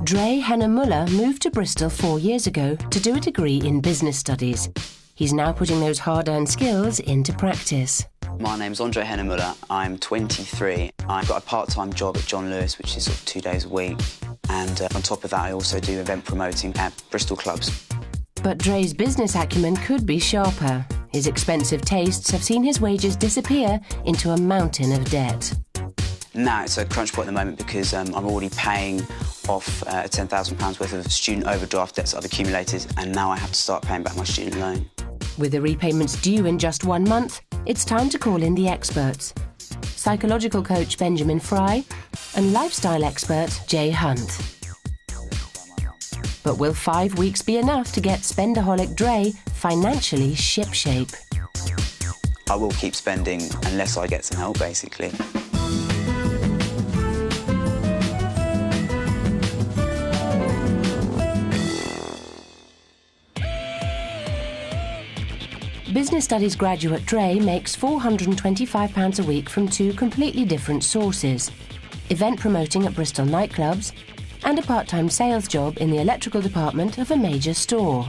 Dre Henner-Muller moved to Bristol 4 years ago to do a degree in business studies. He's now putting those hard-earned skills into practice. My name's Andre Henner-Muller. I'm 23. I've got a part-time job at John Lewis, which is sort of 2 days a week. And on top of that, I also do event promoting at Bristol clubs. But Dre's business acumen could be sharper. His expensive tastes have seen his wages disappear into a mountain of debt. Now it's a crunch point at the moment because I'm already paying off £10,000 worth of student overdraft debts that I've accumulated, and now I have to start paying back my student loan. With the repayments due in just 1 month, it's time to call in the experts. Psychological coach Benjamin Fry and lifestyle expert Jay Hunt. But will 5 weeks be enough to get Spendaholic Dre financially shipshape? I will keep spending unless I get some help, basically. Business Studies graduate Dre makes £425 a week from 2 completely different sources: event promoting at Bristol nightclubs and a part-time sales job in the electrical department of a major store.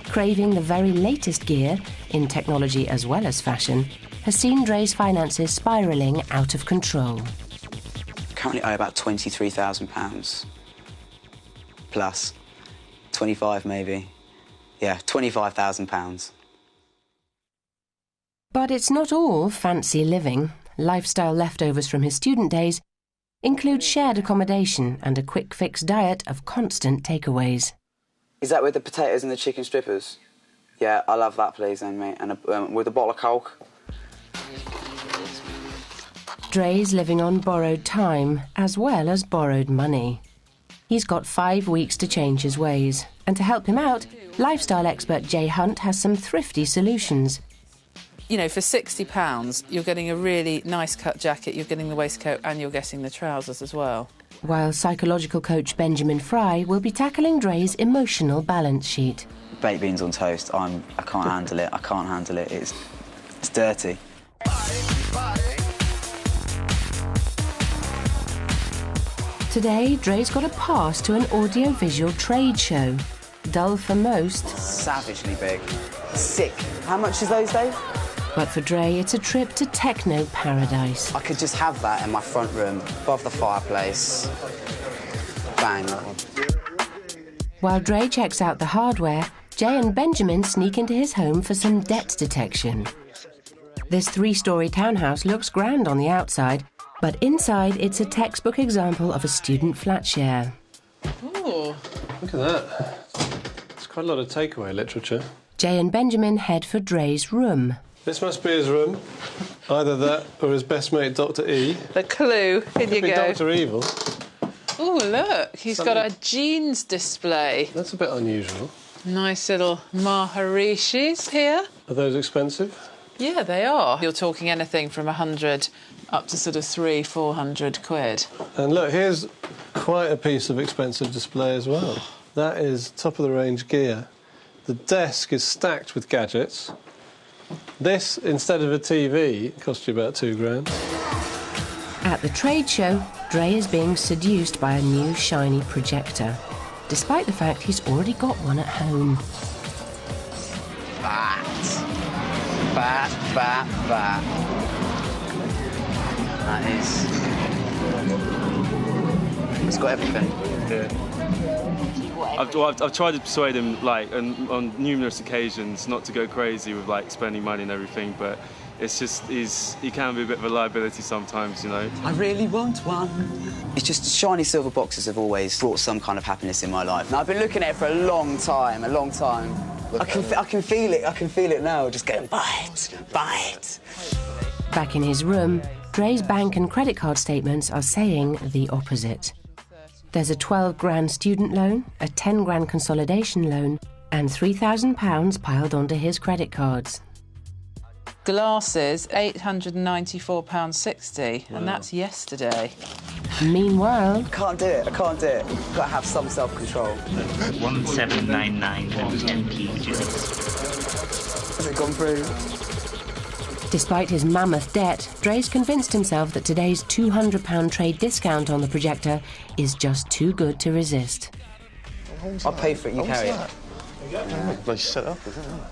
Craving the very latest gear, in technology as well as fashion, has seen Dre's finances spiralling out of control. Currently owe about £23,000 plus 25 maybe. Yeah, £25,000. But it's not all fancy living. Lifestyle leftovers from his student days include shared accommodation and a quick-fix diet of constant takeaways. Is that with the potatoes and the chicken strippers? Yeah, I love that, please, then, mate. And with a bottle of Coke. Dre's living on borrowed time as well as borrowed money. He's got 5 weeks to change his ways, and to help him out, lifestyle expert Jay Hunt has some thrifty solutions. You know, for £60, you're getting a really nice cut jacket, you're getting the waistcoat and you're getting the trousers as well. While psychological coach Benjamin Fry will be tackling Dre's emotional balance sheet. Baked beans on toast, I can't handle it. I can't handle it. It's dirty. Today, Dre's got a pass to an audiovisual trade show. Dull for most. Savagely big. Sick. How much is those, Dave? But for Dre, it's a trip to techno paradise. I could just have that in my front room, above the fireplace. Bang. While Dre checks out the hardware, Jay and Benjamin sneak into his home for some debt detection. This 3-storey townhouse looks grand on the outside, but inside it's a textbook example of a student flat share. Oh, look at that. It's quite a lot of takeaway literature. Jay and Benjamin head for Dre's room. This must be his room. Either that or his best mate, Dr. E. The clue. Here you go. Dr. Evil. Oh, look, he's got a jeans display. That's a bit unusual. Nice little Maharishis here. Are those expensive? Yeah, they are. You're talking anything from 100 up to sort of 300-400 quid. And look, here's quite a piece of expensive display as well. That is top-of-the-range gear. The desk is stacked with gadgets. This, instead of a TV, cost you about £2 grand. At the trade show, Dre is being seduced by a new shiny projector, despite the fact he's already got one at home. Bat. That is... It's got everything. Yeah. I've tried to persuade him, like, on numerous occasions, not to go crazy with, like, spending money and everything, but it's just, he can be a bit of a liability sometimes, you know. I really want one. It's just shiny silver boxes have always brought some kind of happiness in my life. Now, I've been looking at it for a long time. I can feel it now, just going, buy it. Back in his room, Dre's bank and credit card statements are saying the opposite. There's a 12 grand student loan, a 10 grand consolidation loan, and £3,000 piled onto his credit cards. Glasses, £894.60, and that's yesterday. Meanwhile... I can't do it. I've got to have some self-control. 1799 on MP. Has it gone through? Despite his mammoth debt, Dre's convinced himself that today's £200 trade discount on the projector is just too good to resist. I'll pay for it, you carry it. Like set up, isn't it?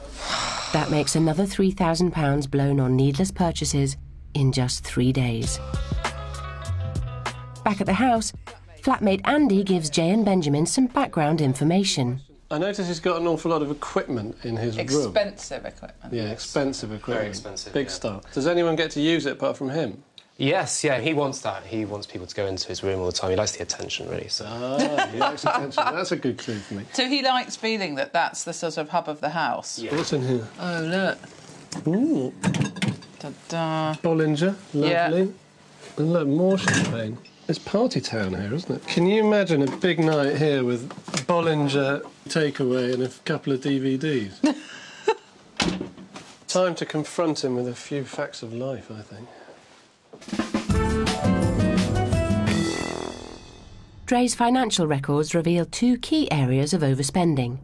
That makes another £3,000 blown on needless purchases in just 3 days. Back at the house, flatmate Andy gives Jay and Benjamin some background information. I notice he's got an awful lot of equipment in his room. Expensive equipment. Yeah, expensive equipment. Very expensive, Big yeah. stuff. Does anyone get to use it apart from him? Yes, yeah, he wants that. He wants people to go into his room all the time. He likes the attention, really, so... Ah, he likes attention. That's a good clue for me. So he likes feeling that that's the sort of hub of the house? Yeah. What's in here? Oh, look. Ooh, Ta-da. Bollinger, lovely. Yeah. And look, more champagne. It's party town here, isn't it? Can you imagine a big night here with Bollinger takeaway and a couple of DVDs? Time to confront him with a few facts of life, I think. Dre's financial records reveal 2 key areas of overspending.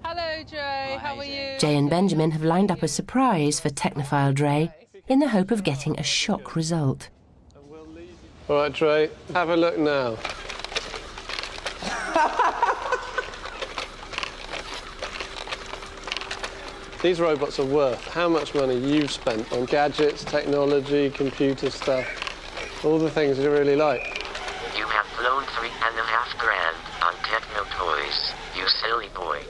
Hello, Dre. How are you? Jay and Benjamin have lined up a surprise for technophile Dre in the hope of getting a shock result. All right, Dre, have a look now. These robots are worth how much money you've spent on gadgets, technology, computer stuff, all the things you really like. You have blown $3.5 grand on techno toys, you silly boy.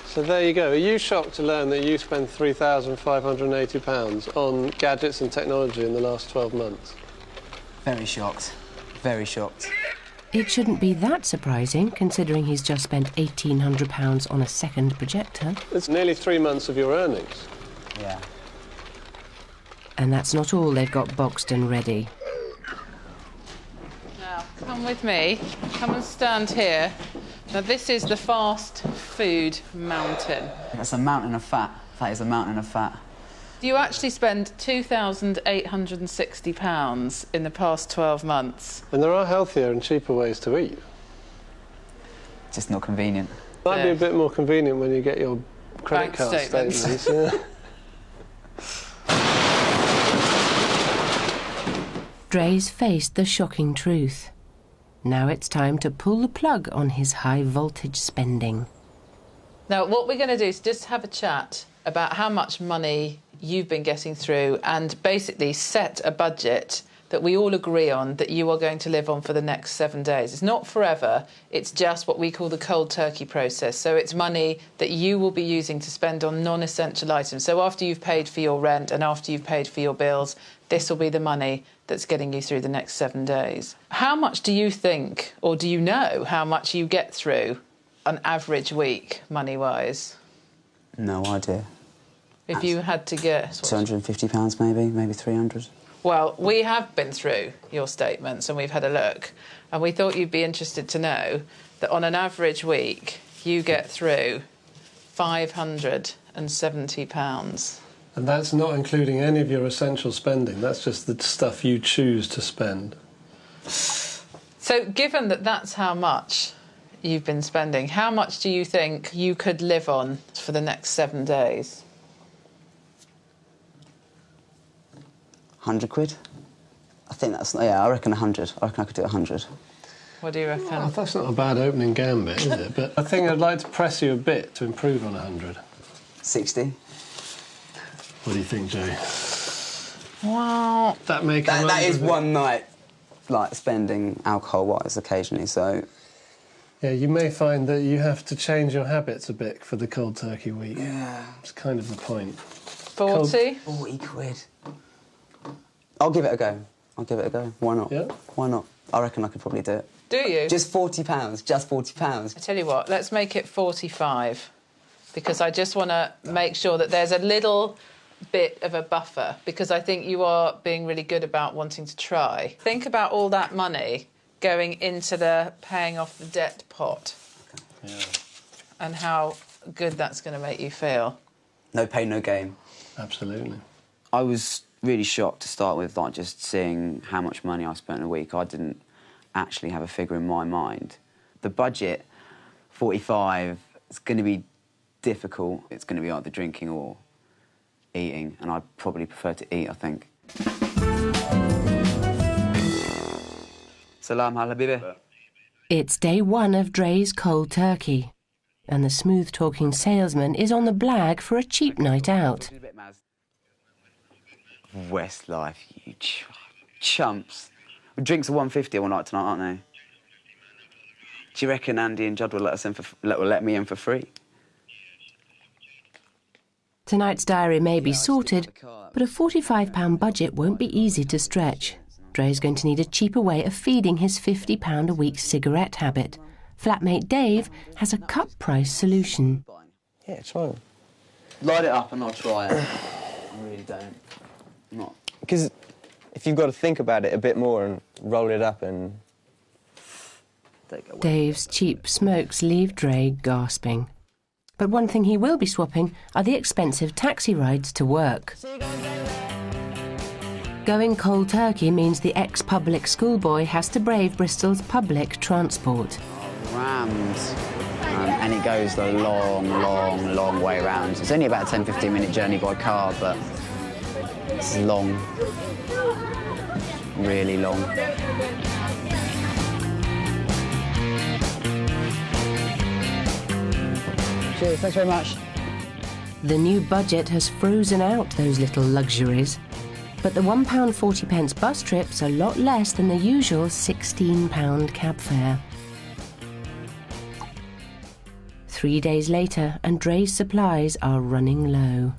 So there you go. Are you shocked to learn that you spent £3,580 on gadgets and technology in the last 12 months? Very shocked. Very shocked. It shouldn't be that surprising, considering he's just spent £1,800 on a second projector. It's nearly 3 months of your earnings. Yeah. And that's not all they've got boxed and ready. Now, come with me. Come and stand here. Now, this is the fast food mountain. That's a mountain of fat. That is a mountain of fat. You actually spend £2,860 in the past 12 months. And there are healthier and cheaper ways to eat. Just not convenient. Might be a bit more convenient when you get your credit Bank card statements. yeah. Dre's faced the shocking truth. Now it's time to pull the plug on his high-voltage spending. Now, what we're going to do is just have a chat about how much money you've been getting through and basically set a budget that we all agree on that you are going to live on for the next 7 days. It's not forever, it's just what we call the cold turkey process. So it's money that you will be using to spend on non-essential items. So after you've paid for your rent and after you've paid for your bills, this will be the money that's getting you through the next 7 days. How much do you think, or do you know how much you get through an average week, money-wise? No idea. If you had to guess... £250 maybe 300. Well, we have been through your statements and we've had a look, and we thought you'd be interested to know that on an average week, you get through £570. And that's not including any of your essential spending. That's just the stuff you choose to spend. So given that that's how much you've been spending, how much do you think you could live on for the next 7 days? 100 quid? I think that's... Yeah, I reckon 100. I reckon I could do 100. What do you reckon? Well, that's not a bad opening gambit, is it? But I think I'd like to press you a bit to improve on 100. 60? What do you think, Joe? Well... That is one night, like, spending alcohol-wise occasionally, so... Yeah, you may find that you have to change your habits a bit for the cold turkey week. Yeah. It's kind of the point. 40? 40 quid. I'll give it a go. I'll give it a go. Why not? Yeah? Why not? I reckon I could probably do it. Do you? Just £40. Just £40. I tell you what, let's make it 45, because I just want to make sure that there's a little bit of a buffer, because I think you are being really good about wanting to try. Think about all that money going into the paying off the debt pot. Yeah. And how good that's going to make you feel. No pain, no gain. Absolutely. I was really shocked to start with, like, just seeing how much money I spent in a week. I didn't actually have a figure in my mind. The budget, 45, it's going to be difficult. It's going to be either drinking or eating, and I probably prefer to eat, I think. Salam habibi. It's day one of Dre's cold turkey, and the smooth-talking salesman is on the blag for a cheap night out. Westlife, you chumps. Drinks are $150 all night tonight, aren't they? Do you reckon Andy and Judd will let me in for free? Tonight's diary may be sorted, but a £45 budget won't be easy to stretch. Dre's going to need a cheaper way of feeding his £50 a week cigarette habit. Flatmate Dave has a cut-price solution. Yeah, try it. Light it up and I'll try it. I really don't. Not. Because if you've got to think about it a bit more and roll it up and... Dave's cheap smokes leave Dre gasping. But one thing he will be swapping are the expensive taxi rides to work. Going cold turkey means the ex-public schoolboy has to brave Bristol's public transport. Rammed. And it goes a long way around. It's only about a 10-15 minute journey by car, but it's long. Really long. Cheers, thanks very much. The new budget has frozen out those little luxuries. But the £1.40 bus trip's a lot less than the usual £16 cab fare. 3 days later, and Dre's supplies are running low.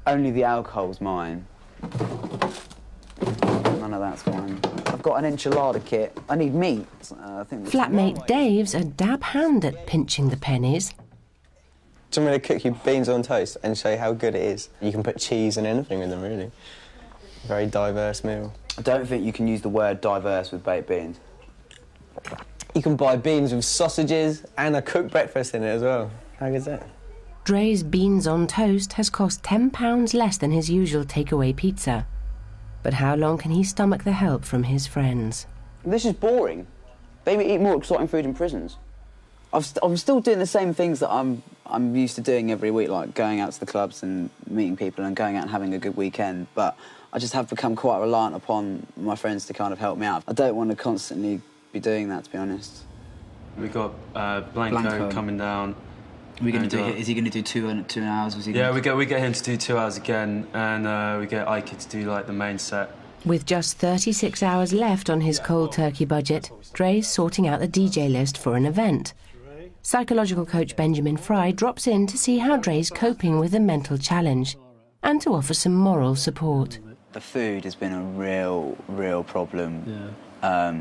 Only the alcohol's mine. None of that's mine. I've got an enchilada kit. I need meat. Flatmate Dave's a dab hand at pinching the pennies. Do you want me to cook you beans on toast and show you how good it is? You can put cheese and anything in them, really. Very diverse meal. I don't think you can use the word diverse with baked beans. You can buy beans with sausages and a cooked breakfast in it as well. How good is that? Dre's beans on toast has cost £10 less than his usual takeaway pizza. But how long can he stomach the help from his friends? This is boring. They eat more exciting food in prisons. I'm still doing the same things that I'm used to doing every week, like going out to the clubs and meeting people and going out and having a good weekend, but I just have become quite reliant upon my friends to kind of help me out. I don't want to constantly be doing that, to be honest. We've got Blanco coming down. Is he going to do 2 hours? We get him to do 2 hours again, and we get Ike to do like the main set. With just 36 hours left on his cold turkey budget, Dre's sorting out the DJ list for an event. Psychological coach Benjamin Fry drops in to see how Dre's coping with the mental challenge and to offer some moral support. The food has been a real problem. Yeah.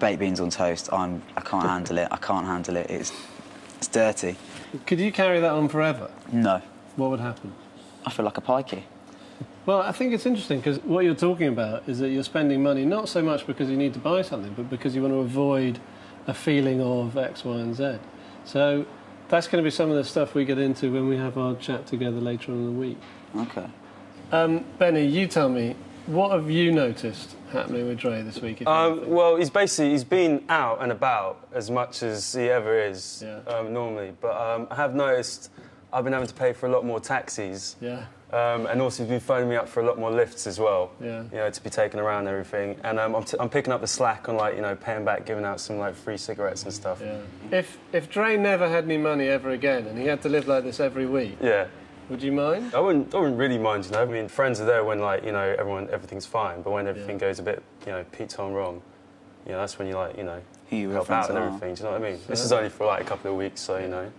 Baked beans on toast, I can't handle it. I can't handle it. It's dirty. Could you carry that on forever? No. What would happen? I feel like a pikey. Well, I think it's interesting because what you're talking about is that you're spending money not so much because you need to buy something, but because you want to avoid a feeling of X, Y and Z. So that's going to be some of the stuff we get into when we have our chat together later on in the week. OK. Benny, you tell me, what have you noticed happening with Dre this week? Well, he's been out and about as much as he ever is normally, but I have noticed I've been having to pay for a lot more taxis. Yeah. And also, he's been phoning me up for a lot more lifts as well. Yeah. You know, to be taken around and everything. And I'm picking up the slack on, like, you know, paying back, giving out some, like, free cigarettes and stuff. Yeah. If Dre never had any money ever again and he had to live like this every week, would you mind? I wouldn't really mind, you know. I mean, friends are there when, like, you know, everything's fine, but when everything goes a bit, you know, Pete-on wrong, you know, that's when you, like, you know, help out and everything. Do you know what I mean? This is only for, like, a couple of weeks, so, you know.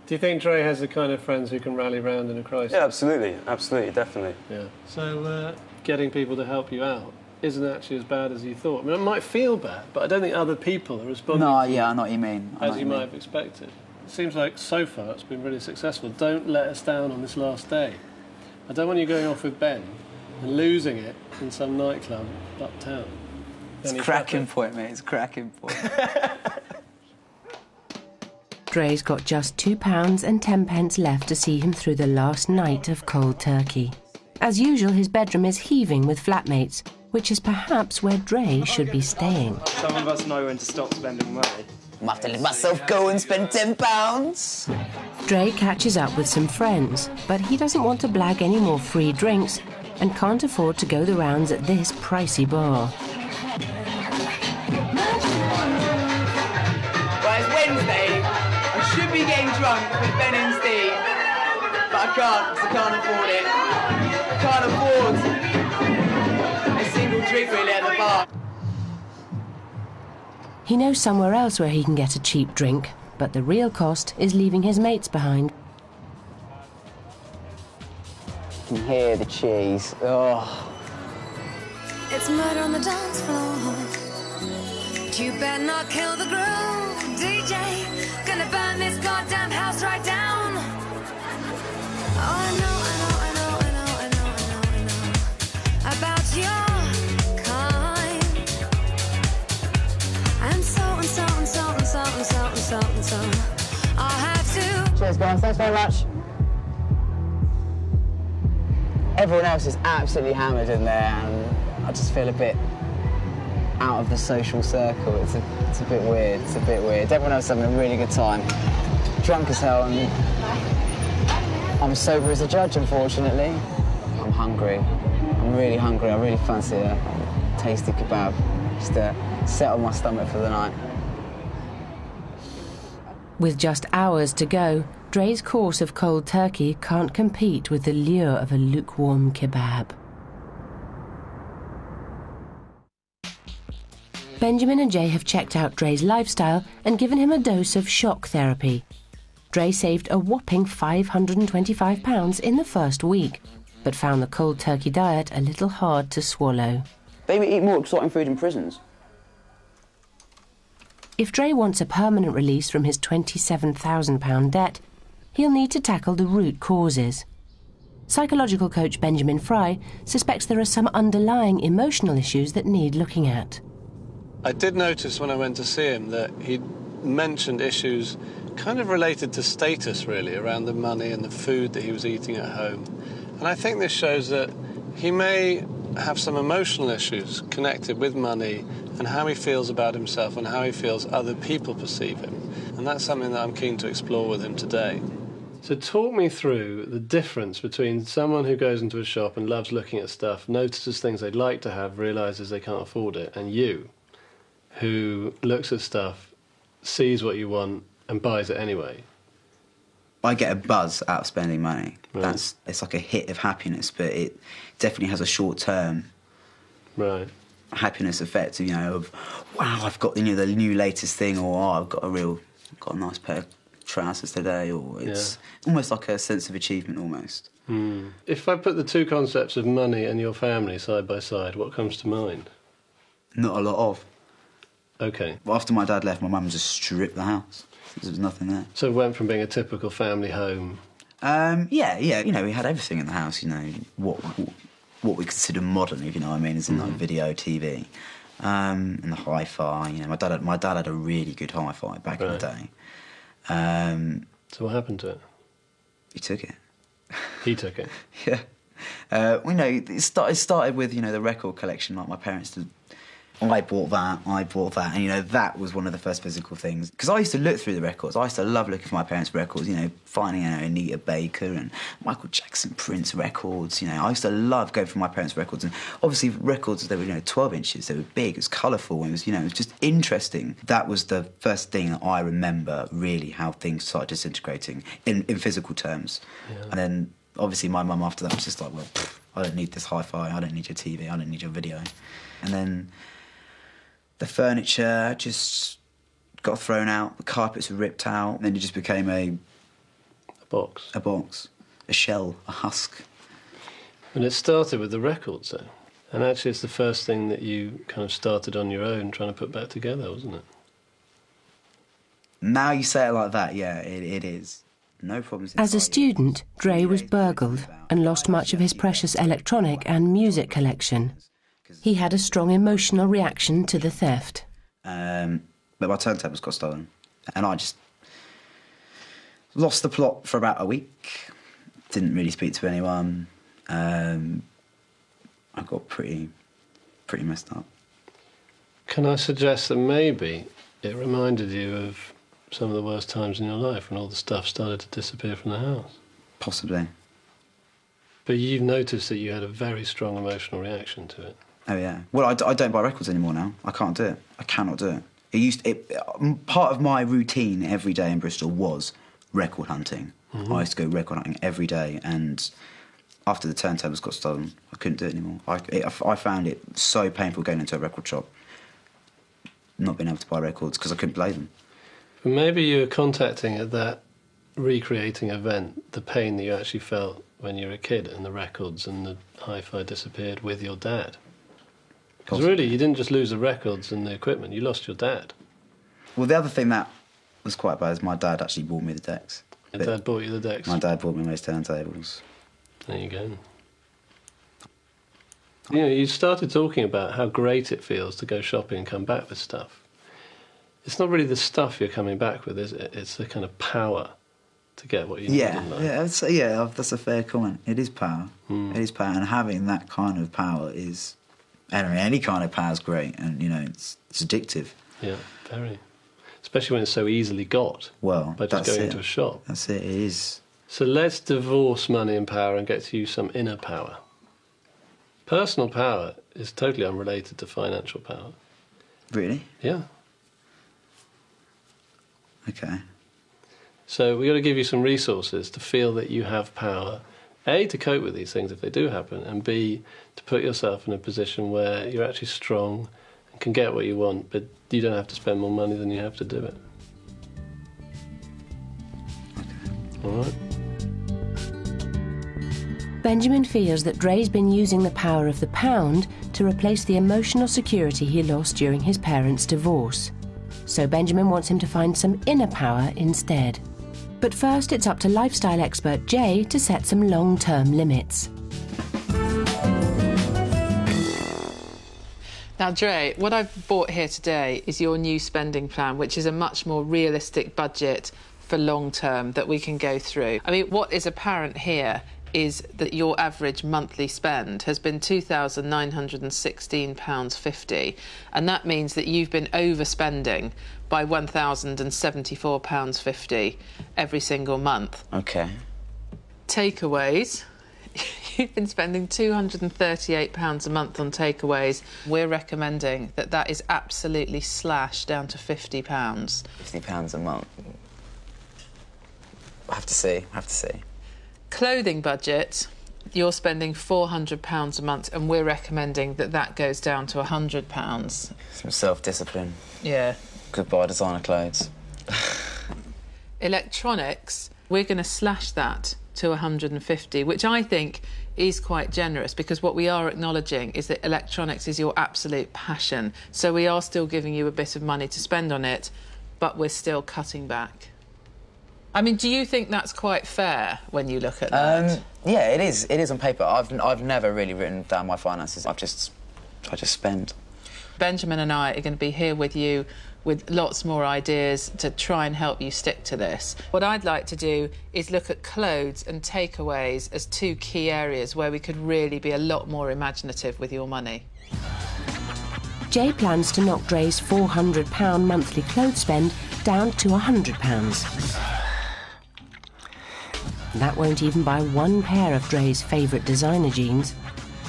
Do you think Dre has the kind of friends who can rally round in a crisis? Yeah, absolutely, definitely. Yeah. So getting people to help you out isn't actually as bad as you thought. I mean, it might feel bad, but I don't think other people are responding I know what you mean. as you might have expected. It seems like so far it's been really successful. Don't let us down on this last day. I don't want you going off with Ben and losing it in some nightclub uptown. It's a cracking point, mate. It's a cracking point. Dre's got just £2.10 left to see him through the last night of cold turkey. As usual, his bedroom is heaving with flatmates, which is perhaps where Dre should be staying. Some of us know when to stop spending money. I'm have to let myself go and spend £10. Dre catches up with some friends, but he doesn't want to blag any more free drinks and can't afford to go the rounds at this pricey bar. Well, it's Wednesday. I should be getting drunk with Ben and Steve, but I can't because I can't afford a single drink really at the bar. He knows somewhere else where he can get a cheap drink, but the real cost is leaving his mates behind. You can hear the cheese. Oh. It's murder on the dance floor. But you better not kill the groove, DJ. Gonna burn this goddamn house right down. Oh, I know about your kind. And so. I'll have to. Cheers, guys. Thanks very much. Everyone else is absolutely hammered in there, and I just feel a bit out of the social circle. It's a bit weird. It's a bit weird. Everyone else is having a really good time. Drunk as hell, and I'm sober as a judge, unfortunately. I'm hungry. I'm really hungry. I really fancy a tasty kebab just to settle my stomach for the night. With just hours to go, Dre's course of cold turkey can't compete with the lure of a lukewarm kebab. Benjamin and Jay have checked out Dre's lifestyle and given him a dose of shock therapy. Dre saved a whopping £525 in the first week, but found the cold turkey diet a little hard to swallow. They eat more exciting food in prisons. If Dre wants a permanent release from his £27,000 debt, he'll need to tackle the root causes. Psychological coach Benjamin Fry suspects there are some underlying emotional issues that need looking at. I did notice when I went to see him that he mentioned issues kind of related to status, really, around the money and the food that he was eating at home. And I think this shows that he may have some emotional issues connected with money and how he feels about himself and how he feels other people perceive him. And that's something that I'm keen to explore with him today. So talk me through the difference between someone who goes into a shop and loves looking at stuff, notices things they'd like to have, realises they can't afford it, and you, who looks at stuff, sees what you want and buys it anyway. I get a buzz out of spending money. Right. It's like a hit of happiness, but it definitely has a short-term happiness effect. You know, of wow, I've got the new latest thing, or oh, I've got a nice pair of trousers today, or it's almost like a sense of achievement almost. If I put the two concepts of money and your family side by side, what comes to mind? Not a lot of. Okay. After my dad left, my mum just stripped the house. There was nothing there. So it went from being a typical family home. Yeah. You know, we had everything in the house. You know, what we consider modern, if you know what I mean, is in like video, TV, and the hi-fi. You know, my dad had a really good hi-fi back in the day. So what happened to it? He took it. He took it. Yeah. You know, it started with, you know, the record collection, like my parents did. I bought that, and, you know, that was one of the first physical things. Because I used to look through the records. I used to love looking for my parents' records, you know, finding, you know, Anita Baker and Michael Jackson, Prince records, you know. I used to love going through my parents' records. And obviously records, they were, you know, 12 inches, they were big, it was colourful, it was, you know, it was just interesting. That was the first thing that I remember, really, how things started disintegrating in physical terms. Yeah. And then, obviously, my mum after that was just like, well, I don't need this hi-fi, I don't need your TV, I don't need your video. And then the furniture just got thrown out, the carpets were ripped out, and then it just became a box. A box, a shell, a husk. And it started with the records, though. And actually it's the first thing that you kind of started on your own trying to put back together, wasn't it? Now you say it like that, yeah, it is. No problems. As a student, Dre was burgled and lost much of his precious electronic and music collection. He had a strong emotional reaction to the theft. But my turntables got stolen, and I just lost the plot for about a week. Didn't really speak to anyone. I got pretty messed up. Can I suggest that maybe it reminded you of some of the worst times in your life when all the stuff started to disappear from the house. Possibly. But you've noticed that you had a very strong emotional reaction to it. Oh, yeah. Well, I don't buy records anymore now. I can't do it. I cannot do it. Part of my routine every day in Bristol was record hunting. I used to go record hunting every day, and after the turntables got stolen, I couldn't do it anymore. I found it so painful going into a record shop, not being able to buy records because I couldn't play them. But maybe you were contacting at that recreating event the pain that you actually felt when you were a kid and the records and the hi-fi disappeared with your dad. Because really, you didn't just lose the records and the equipment, you lost your dad. Well, the other thing that was quite bad is my dad actually bought me the decks. Your dad bought you the decks? My dad bought me those turntables. There you go. You know, you started talking about how great it feels to go shopping and come back with stuff. It's not really the stuff you're coming back with, is it? It's the kind of power to get what you need in life. Yeah, that's a fair comment. It is power. It is power, and having that kind of power is... Anyway, any kind of power is great, and, you know, it's addictive. Yeah, very. Especially when it's so easily got. Well, by just going into a shop. That's it, it is. So let's divorce money and power and get to you some inner power. Personal power is totally unrelated to financial power. Really? Yeah. Okay. So we've got to give you some resources to feel that you have power, A, to cope with these things if they do happen, and B, to put yourself in a position where you're actually strong and can get what you want, but you don't have to spend more money than you have to do it. Okay. All right. Benjamin feels that Dre's been using the power of the pound to replace the emotional security he lost during his parents' divorce. So Benjamin wants him to find some inner power instead. But first, it's up to lifestyle expert Jay to set some long-term limits. Now, Dre, what I've bought here today is your new spending plan, which is a much more realistic budget for long-term that we can go through. I mean, what is apparent here is that your average monthly spend has been £2,916.50, and that means that you've been overspending by £1,074.50 every single month. Okay. Takeaways. You've been spending £238 a month on takeaways. We're recommending that that is absolutely slashed down to £50. £50 a month. I have to see. Clothing budget, you're spending £400 a month, and we're recommending that that goes down to £100. Some self-discipline. Yeah. Goodbye designer clothes. Electronics, we're going to slash that to 150, which I think is quite generous, because what we are acknowledging is that electronics is your absolute passion. So we are still giving you a bit of money to spend on it, but we're still cutting back. I mean, do you think that's quite fair when you look at that? Yeah, it is. It is on paper. I've never really written down my finances. I just spend. Benjamin and I are going to be here with you with lots more ideas to try and help you stick to this. What I'd like to do is look at clothes and takeaways as two key areas where we could really be a lot more imaginative with your money. Jay plans to knock Dre's £400 monthly clothes spend down to £100. That won't even buy one pair of Dre's favourite designer jeans.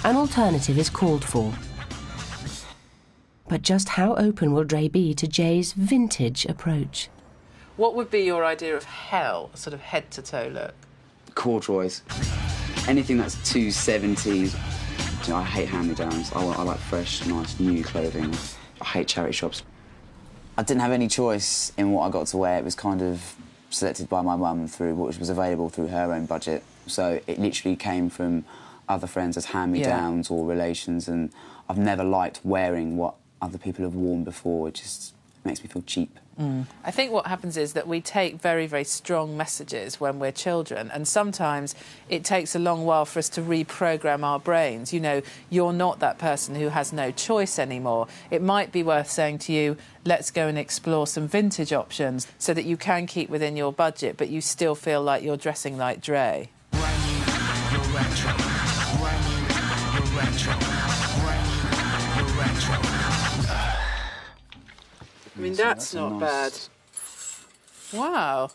An alternative is called for. But just how open will Dre be to Jay's vintage approach? What would be your idea of hell, a sort of head-to-toe look? Corduroys. Anything that's 270s. You know, I hate hand-me-downs. I like fresh, nice, new clothing. I hate charity shops. I didn't have any choice in what I got to wear. It was kind of selected by my mum through what was available through her own budget. So it literally came from other friends as hand-me-downs or relations, and I've never liked wearing what other people have worn before. It just makes me feel cheap. I think what happens is that we take very, very strong messages when we're children, and sometimes it takes a long while for us to reprogram our brains. You know, you're not that person who has no choice anymore. It might be worth saying to you, let's go and explore some vintage options so that you can keep within your budget, but you still feel like you're dressing like Dre. I mean, that's not bad. Wow.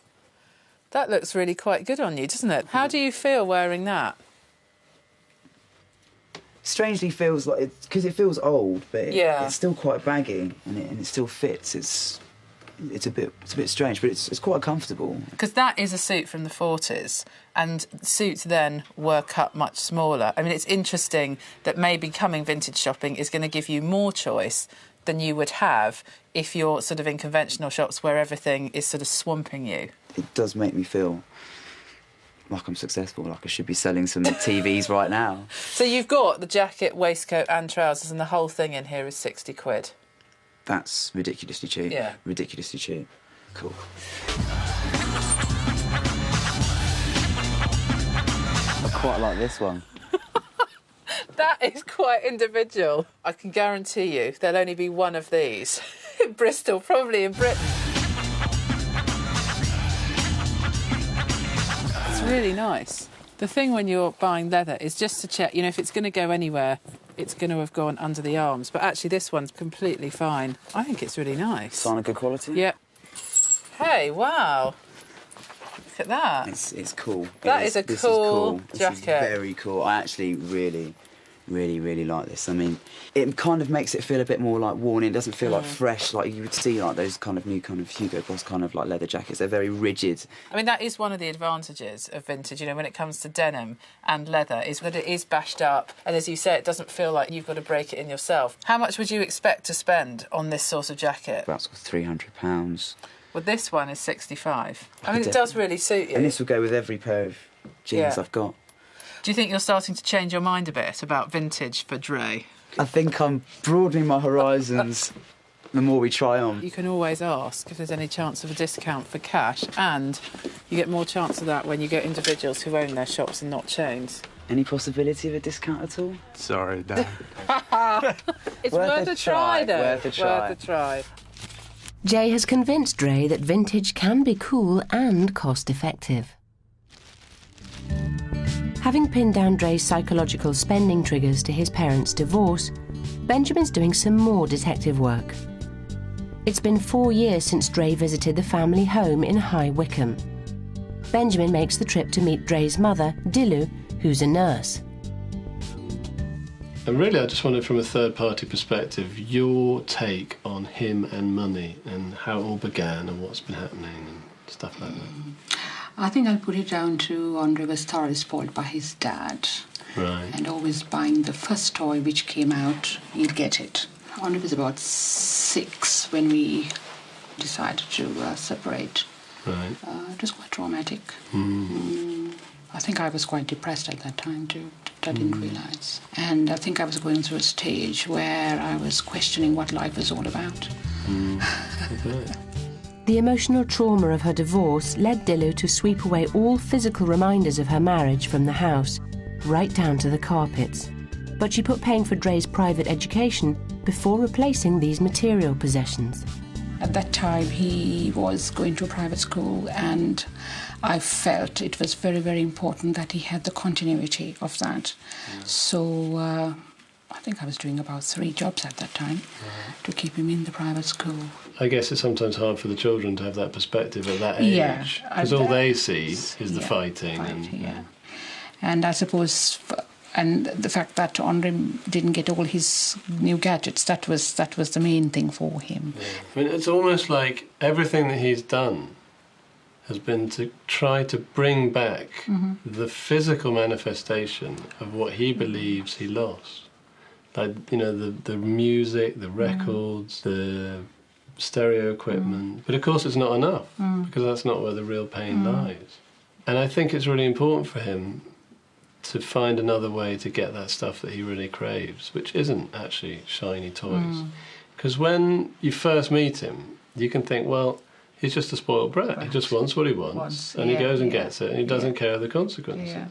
That looks really quite good on you, doesn't it? How do you feel wearing that? Strangely feels like because it feels old, but Yeah. it's still quite baggy and it still fits. It's a bit strange, but it's quite comfortable. Because that is a suit from the 40s, and suits then were cut much smaller. I mean, it's interesting that maybe coming vintage shopping is going to give you more choice than you would have if you're sort of in conventional shops where everything is sort of swamping you. It does make me feel like I'm successful, like I should be selling some TVs right now. So you've got the jacket, waistcoat and trousers, and the whole thing in here is 60 quid. That's ridiculously cheap. Yeah. Ridiculously cheap. Cool. I quite like this one. That is quite individual. I can guarantee you there'll only be one of these in Bristol, probably in Britain. It's really nice. The thing when you're buying leather is just to check, you know, if it's going to go anywhere, it's going to have gone under the arms. But actually, this one's completely fine. I think it's really nice. Sign of good quality? Yep. Hey, wow. Look at that. It's cool. This is cool jacket. This is very cool. I actually really like this. I mean, it kind of makes it feel a bit more like worn in. It doesn't feel like fresh, like you would see like those kind of new kind of Hugo Boss kind of like leather jackets. They're very rigid. I mean, that is one of the advantages of vintage, you know, when it comes to denim and leather, is that it is bashed up. And as you say, it doesn't feel like you've got to break it in yourself. How much would you expect to spend on this sort of jacket? About £300. Well, this one is 65. I mean, it does really suit you. And this will go with every pair of jeans I've got. Do you think you're starting to change your mind a bit about vintage for Dre? I think I'm broadening my horizons the more we try on. You can always ask if there's any chance of a discount for cash, and you get more chance of that when you get individuals who own their shops and not chains. Any possibility of a discount at all? Sorry, Dad. It's worth a try, though. Worth a try. Worth a try. Jay has convinced Dre that vintage can be cool and cost-effective. Having pinned down Dre's psychological spending triggers to his parents' divorce, Benjamin's doing some more detective work. It's been 4 years since Dre visited the family home in High Wycombe. Benjamin makes the trip to meet Dre's mother, Dilu, who's a nurse. And really, I just wanted, from a third-party perspective, your take on him and money and how it all began and what's been happening and stuff like that. I think I'll put it down to Andre was thoroughly spoiled by his dad. Right. And always buying the first toy which came out, he'd get it. Andre was about 6 when we decided to separate. Right. It was quite traumatic. I think I was quite depressed at that time too. I didn't realise. And I think I was going through a stage where I was questioning what life was all about. Okay. The emotional trauma of her divorce led Dilu to sweep away all physical reminders of her marriage from the house, right down to the carpets. But she put paying for Dre's private education before replacing these material possessions. At that time, he was going to a private school, and I felt it was very, very important that he had the continuity of that. So I think I was doing about 3 jobs at that time to keep him in the private school. I guess it's sometimes hard for the children to have that perspective at that age, because all they see is the fighting. And I suppose, and the fact that Andre didn't get all his new gadgets, that was the main thing for him. Yeah. I mean, it's almost like everything that he's done has been to try to bring back the physical manifestation of what he believes he lost. Like, you know, the music, the records, the stereo equipment. But of course it's not enough, because that's not where the real pain lies. And I think it's really important for him to find another way to get that stuff that he really craves, which isn't actually shiny toys. Because when you first meet him, you can think, well, he's just a spoiled brat. Right. He just wants what he wants, and he goes and gets it, and he doesn't care of the consequences. Yeah.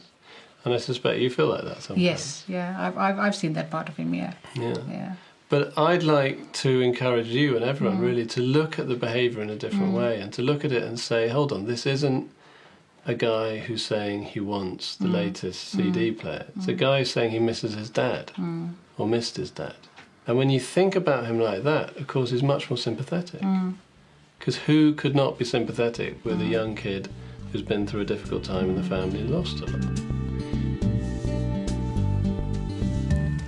And I suspect you feel like that sometimes. Yes, yeah, I've seen that part of him, yeah. But I'd like to encourage you and everyone really to look at the behaviour in a different way, and to look at it and say, hold on, this isn't a guy who's saying he wants the latest CD player. It's a guy who's saying he misses his dad, or missed his dad. And when you think about him like that, of course, he's much more sympathetic. Because Because who could not be sympathetic with a young kid who's been through a difficult time in the family and lost a lot?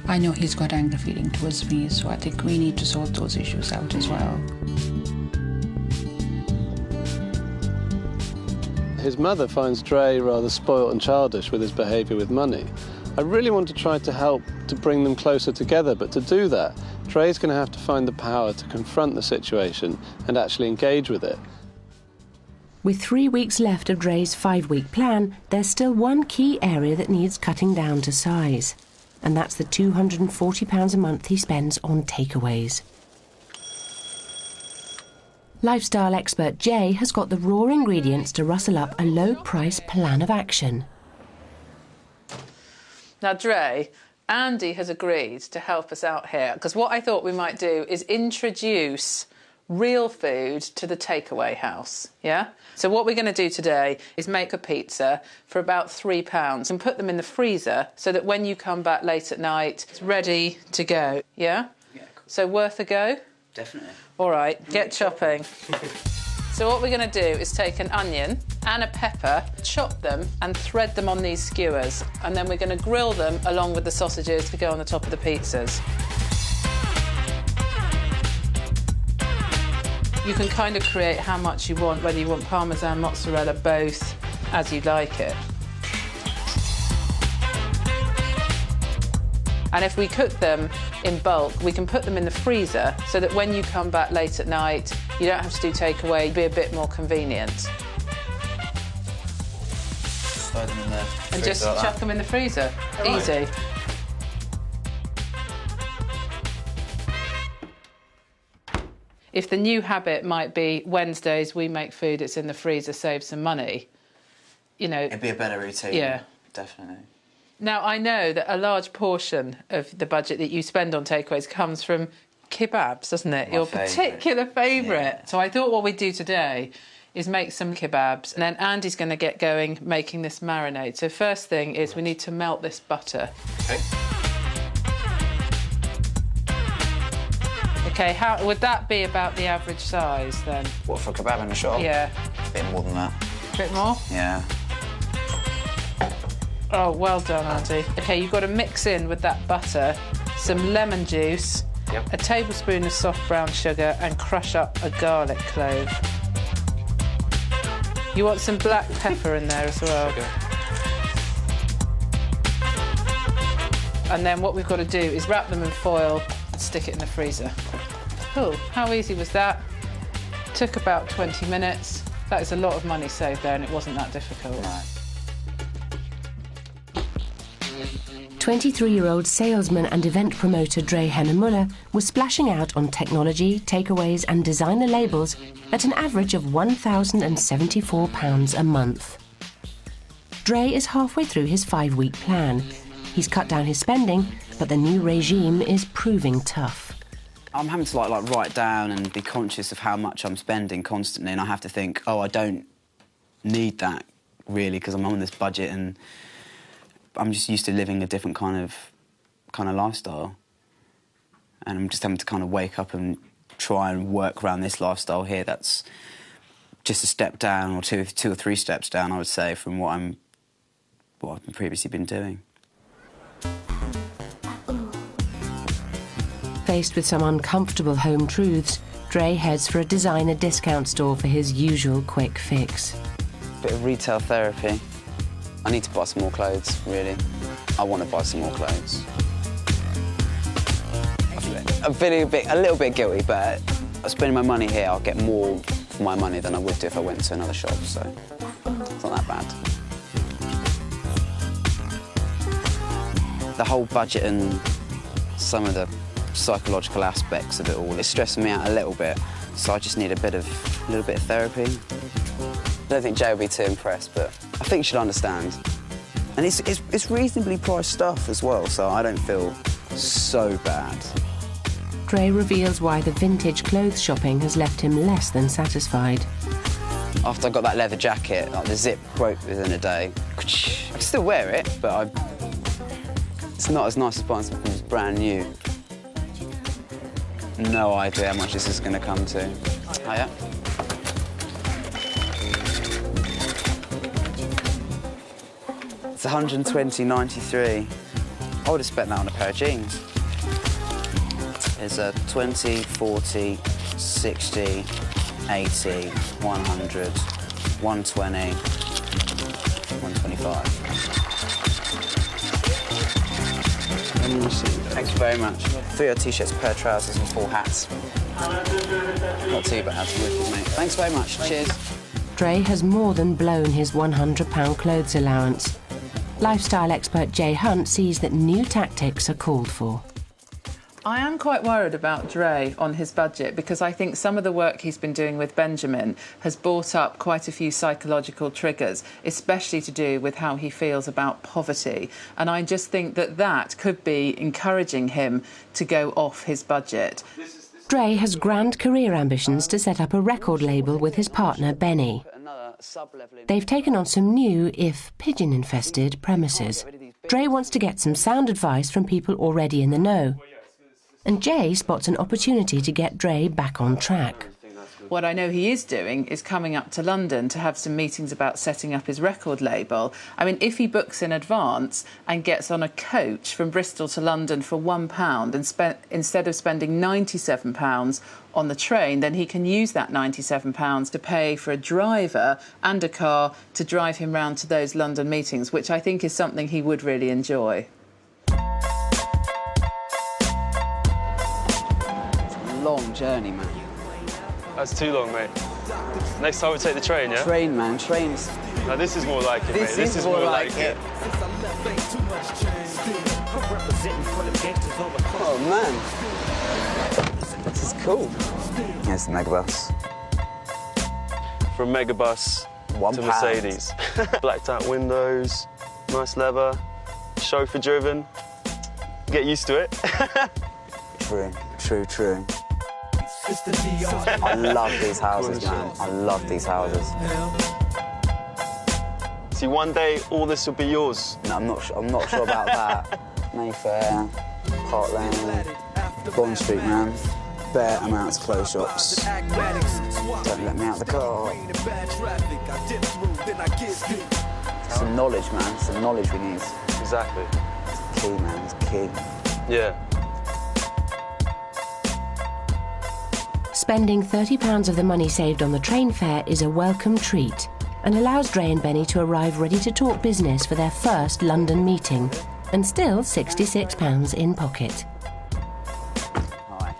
I know he's got anger feeling towards me, so I think we need to sort those issues out as well. His mother finds Dre rather spoilt and childish with his behaviour with money. I really want to try to help to bring them closer together, but to do that, Dre's going to have to find the power to confront the situation and actually engage with it. With 3 weeks left of Dre's 5-week plan, there's still one key area that needs cutting down to size. And that's the £240 a month he spends on takeaways. Lifestyle expert Jay has got the raw ingredients to rustle up a low-price plan of action. Now, Dre, Andy has agreed to help us out here, because what I thought we might do is introduce real food to the takeaway house, yeah? So what we're going to do today is make a pizza for about £3 and put them in the freezer so that when you come back late at night, it's ready to go, yeah? Yeah, cool. So worth a go? Definitely. All right, get chopping. So what we're going to do is take an onion and a pepper, chop them and thread them on these skewers, and then we're going to grill them along with the sausages to go on the top of the pizzas. You can kind of create how much you want, whether you want parmesan, mozzarella, both, as you like it. And if we cook them in bulk, we can put them in the freezer so that when you come back late at night, you don't have to do takeaway, it'd be a bit more convenient. Slide them in there. And just chuck them in the freezer. Right. Easy. If the new habit might be Wednesdays we make food, it's in the freezer, save some money, you know... It'd be a better routine. Yeah. Definitely. Now, I know that a large portion of the budget that you spend on takeaways comes from kebabs, doesn't it? Your particular favourite. Yeah. So I thought what we'd do today is make some kebabs, and then Andy's going to get going making this marinade. So first thing is we need to melt this butter. OK. OK, how would that be about the average size, then? What, for a kebab in the shop? Yeah. A bit more than that. A bit more? Yeah. Oh, well done, Andy. OK, you've got to mix in with that butter some lemon juice, a tablespoon of soft brown sugar, and crush up a garlic clove. You want some black pepper in there as well. Sugar. And then what we've got to do is wrap them in foil and stick it in the freezer. Cool. How easy was that? Took about 20 minutes. That is a lot of money saved there, and it wasn't that difficult. Right. 23-year-old salesman and event promoter Dre Hennemuller was splashing out on technology, takeaways and designer labels at an average of £1,074 a month. Dre is halfway through his 5-week plan. He's cut down his spending, but the new regime is proving tough. I'm having to like write down and be conscious of how much I'm spending constantly, and I have to think, oh, I don't need that really because I'm on this budget and I'm just used to living a different kind of lifestyle, and I'm just having to kind of wake up and try and work around this lifestyle here. That's just a step down, or two or three steps down, I would say, from what I've previously been doing. Faced with some uncomfortable home truths, Dre heads for a designer discount store for his usual quick fix. Bit of retail therapy. I need to buy some more clothes, really. I want to buy some more clothes. I'm feeling a little bit guilty, but spending my money here, I'll get more for my money than I would do if I went to another shop, so it's not that bad. The whole budget and some of the psychological aspects of it all, it's stressing me out a little bit, so I just need a little bit of therapy. I don't think Jay will be too impressed, but I think she'll understand. And it's reasonably priced stuff as well, so I don't feel so bad. Dre reveals why the vintage clothes shopping has left him less than satisfied. After I got that leather jacket, like, the zip broke within a day. I can still wear it, but it's not as nice as buying something that's brand new. No idea how much this is going to come to. Oh, yeah? It's 120.93. I would have spent that on a pair of jeans. It's a 20, 40, 60, 80, 100, 120, 125. Thank you very much. 3 odd t-shirts, a pair of trousers and 4 hats. Not too bad, wicked, mate. Thanks very much. Cheers. Dre has more than blown his £100 clothes allowance. Lifestyle expert Jay Hunt sees that new tactics are called for. I am quite worried about Dre on his budget because I think some of the work he's been doing with Benjamin has brought up quite a few psychological triggers, especially to do with how he feels about poverty. And I just think that that could be encouraging him to go off his budget. Dre has grand career ambitions to set up a record label with his partner Benny. They've taken on some new, if pigeon-infested, premises. Dre wants to get some sound advice from people already in the know. And Jay spots an opportunity to get Dre back on track. What I know he is doing is coming up to London to have some meetings about setting up his record label. I mean, if he books in advance and gets on a coach from Bristol to London for £1 and instead of spending £97 on the train, then he can use that £97 to pay for a driver and a car to drive him round to those London meetings, which I think is something he would really enjoy. Long journey, man. That's too long, mate. Next time we take the train, yeah? Train, man. Trains. No, this is more like it, mate. This is more like it. Oh, man. This is cool. Here's the Megabus. From Megabus to Mercedes. Blacked out windows, nice leather, chauffeur driven. Get used to it. True, true, true. I love these houses, man. I love these houses. See, one day all this will be yours. No, I'm not sure about that. Mayfair, Park Lane, Bond Street, man. Bare amounts of clothes shops. Don't let me out the car. Some knowledge, man. Some knowledge we need. Exactly. It's key, man. It's key. Yeah. Spending £30 of the money saved on the train fare is a welcome treat and allows Dre and Benny to arrive ready to talk business for their first London meeting, and still £66 in pocket. Hi.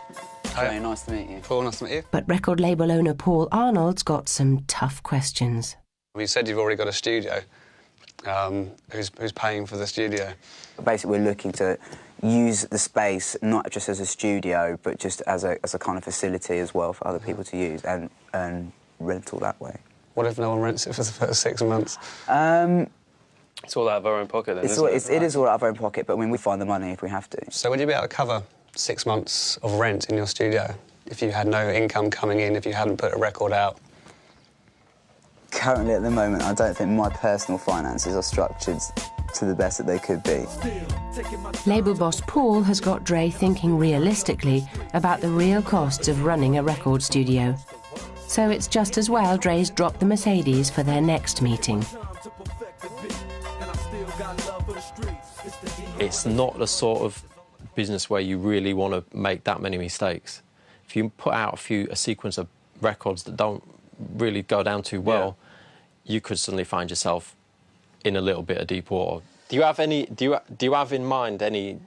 Very nice to meet you. Paul, nice to meet you. But record label owner Paul Arnold's got some tough questions. You said you've already got a studio. Who's paying for the studio? Basically, we're looking to use the space not just as a studio, but just as a kind of facility as well for other people to use and earn rental that way. What if no one rents it for the first 6 months? It's all out of our own pocket, then, It is all out of our own pocket, but I mean, we find the money if we have to. So would you be able to cover 6 months of rent in your studio if you had no income coming in, if you hadn't put a record out? Currently, at the moment, I don't think my personal finances are structured to the best that they could be. Label boss Paul has got Dre thinking realistically about the real costs of running a record studio. So it's just as well Dre's dropped the Mercedes for their next meeting. It's not the sort of business where you really want to make that many mistakes. If you put out a sequence of records that don't really go down too well, you could suddenly find yourself in a little bit of deep water. Do you have do you have in mind any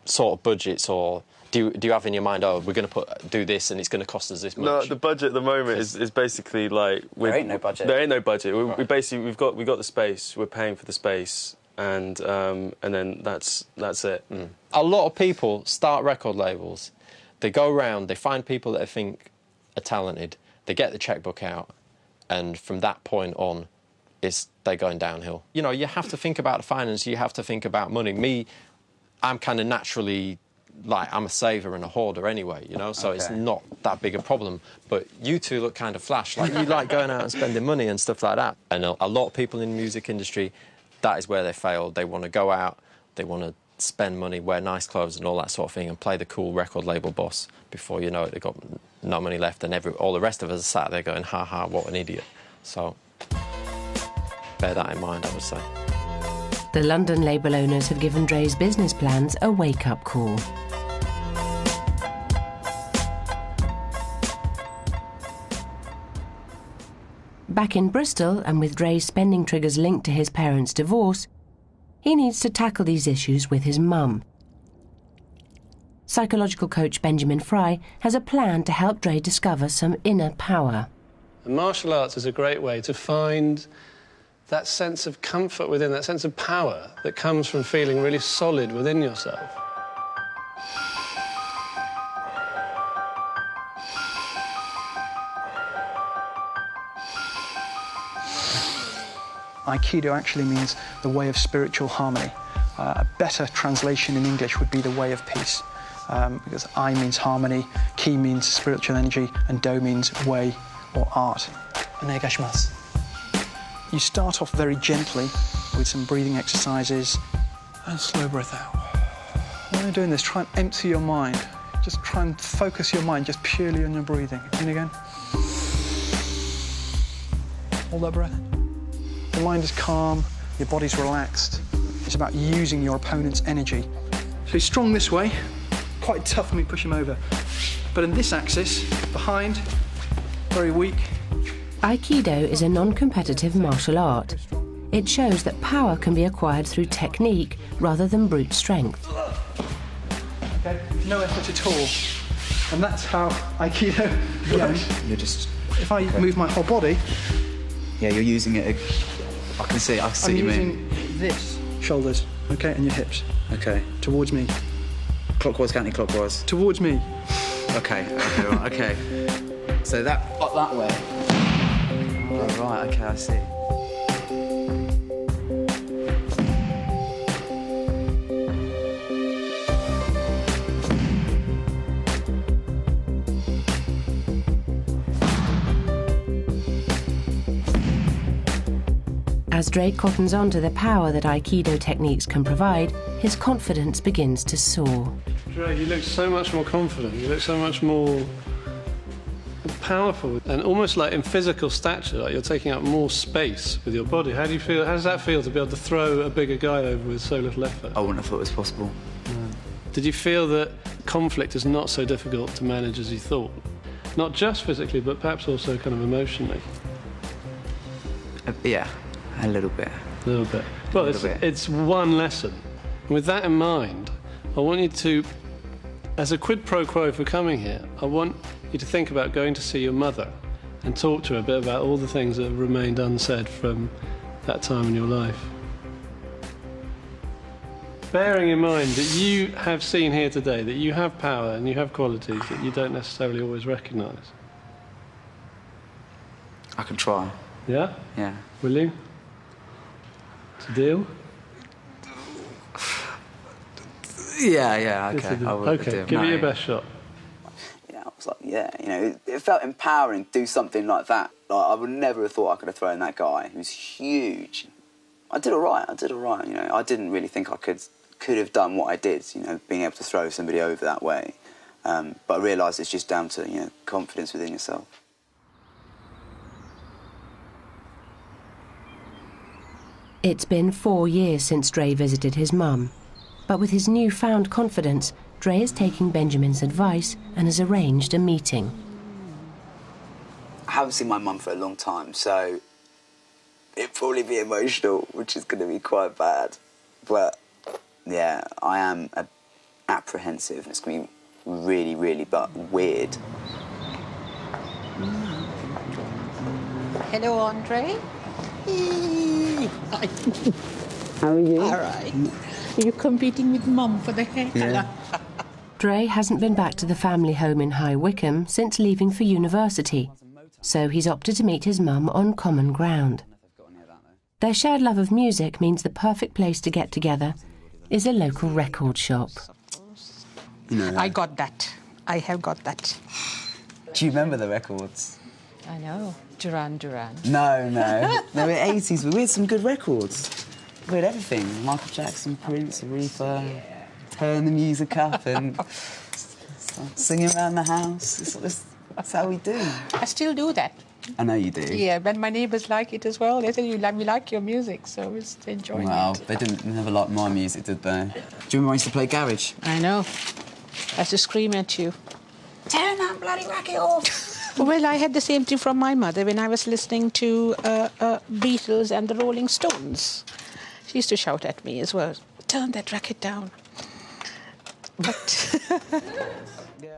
sort of budgets, or do you have in your mind, oh, we're going to do this and it's going to cost us this much? No, the budget at the moment is basically like there ain't no budget. There ain't no budget. We basically we've got the space. We're paying for the space, and then that's it. Mm. A lot of people start record labels. They go around, they find people that they think are talented, they get the checkbook out, and from that point on, they're going downhill. You know, you have to think about the finance, you have to think about money. I'm kind of naturally, like, I'm a saver and a hoarder anyway, you know, so It's not that big a problem. But you two look kind of flash, like you like going out and spending money and stuff like that. And a lot of people in the music industry, that is where they fail. They want to go out, they want to spend money, wear nice clothes and all that sort of thing, and play the cool record label boss. Before you know it, they've got no money left, and all the rest of us are sat there going, ha ha, what an idiot. So bear that in mind, I would say. The London label owners have given Dre's business plans a wake-up call. Back in Bristol, and with Dre's spending triggers linked to his parents' divorce, he needs to tackle these issues with his mum. Psychological coach Benjamin Fry has a plan to help Dre discover some inner power. And martial arts is a great way to find that sense of comfort within, that sense of power that comes from feeling really solid within yourself. Aikido actually means the way of spiritual harmony. A better translation in English would be the way of peace, because Ai means harmony, Ki means spiritual energy, and Do means way or art. Onegaishimasu. You start off very gently with some breathing exercises and slow breath out. When you're doing this, try and empty your mind. Just try and focus your mind just purely on your breathing. In again. Hold that breath. Your mind is calm, your body's relaxed. It's about using your opponent's energy. So he's strong this way, quite tough when we push him over. But in this axis, behind, very weak. Aikido is a non-competitive martial art. It shows that power can be acquired through technique rather than brute strength. Okay, no effort at all. And that's how Aikido works. You're just... If I move my whole body... Yeah, you're using it... I can see what you mean. I'm using this, shoulders, okay, and your hips. Okay. Towards me. Clockwise, counterclockwise? Towards me. Okay, right, okay. So that way. Oh, right, okay, I see. As Dre cottons on to the power that Aikido techniques can provide, his confidence begins to soar. Dre, you look so much more confident, you look so much more powerful, and almost like in physical stature, like you're taking up more space with your body. How do you feel? How does that feel to be able to throw a bigger guy over with so little effort? I wouldn't have thought it was possible. No. Did you feel that conflict is not so difficult to manage as you thought? Not just physically, but perhaps also kind of emotionally? Yeah. A little bit. A little bit. Well, it's one lesson. With that in mind, I want you to, as a quid pro quo for coming here, I want you to think about going to see your mother and talk to her a bit about all the things that have remained unsaid from that time in your life. Bearing in mind that you have seen here today that you have power and you have qualities that you don't necessarily always recognise. I can try. Yeah? Yeah. Will you? It's a deal? Yeah, okay. I will okay, give it your best shot. Yeah, I was like, yeah, you know, it felt empowering to do something like that. Like, I would never have thought I could have thrown that guy. He was huge. I did all right, you know. I didn't really think I could have done what I did, you know, being able to throw somebody over that way. But I realised it's just down to, you know, confidence within yourself. It's been 4 years since Dre visited his mum, but with his newfound confidence, Dre is taking Benjamin's advice and has arranged a meeting. I haven't seen my mum for a long time, so it'd probably be emotional, which is going to be quite bad. But, yeah, I am apprehensive. It's going to be really, really weird. Hello, Andre. How are you? All right. Are you competing with Mum for the hair colour? Dre hasn't been back to the family home in High Wycombe since leaving for university, so he's opted to meet his mum on common ground. Their shared love of music means the perfect place to get together is a local record shop. I got that. I have got that. Do you remember the records? I know. Duran Duran. No. They were 80s, but we had some good records. We had everything. Michael Jackson, Prince, Aretha, turn the music up and singing around the house. That's how we do. I still do that. I know you do. Yeah, but my neighbours like it as well. They say, we like your music, so we're enjoying Well, it. they didn't never like my music, did they? Do you remember I used to play garage? I know. I have to scream at you. Turn that bloody racket off! Well, I had the same thing from my mother when I was listening to Beatles and the Rolling Stones. She used to shout at me as well, turn that racket down. But...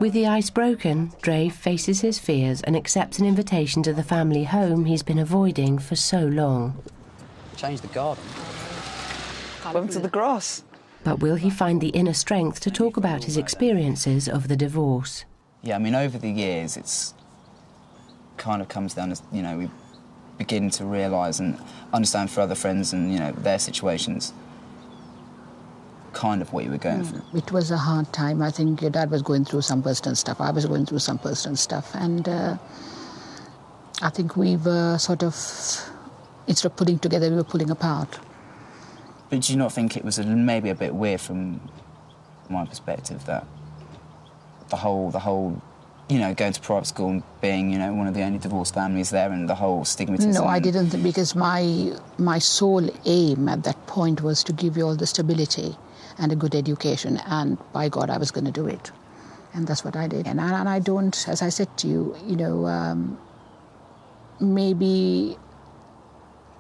With the ice broken, Dre faces his fears and accepts an invitation to the family home he's been avoiding for so long. Change the garden. Welcome to the grass. But will he find the inner strength to talk about his experiences of the divorce? Yeah, I mean, over the years, it's kind of comes down to, you know, we begin to realise and understand for other friends and, you know, their situations, kind of what you were going through. It was a hard time. I think your dad was going through some personal stuff. I was going through some personal stuff. And I think we were sort of, instead of pulling together, we were pulling apart. But do you not think it was maybe a bit weird from my perspective that the whole, you know, going to private school and being, you know, one of the only divorced families there and the whole stigmatism? No, I didn't, because my sole aim at that point was to give you all the stability and a good education, and by God, I was going to do it. And that's what I did. And I don't, as I said to you, you know, maybe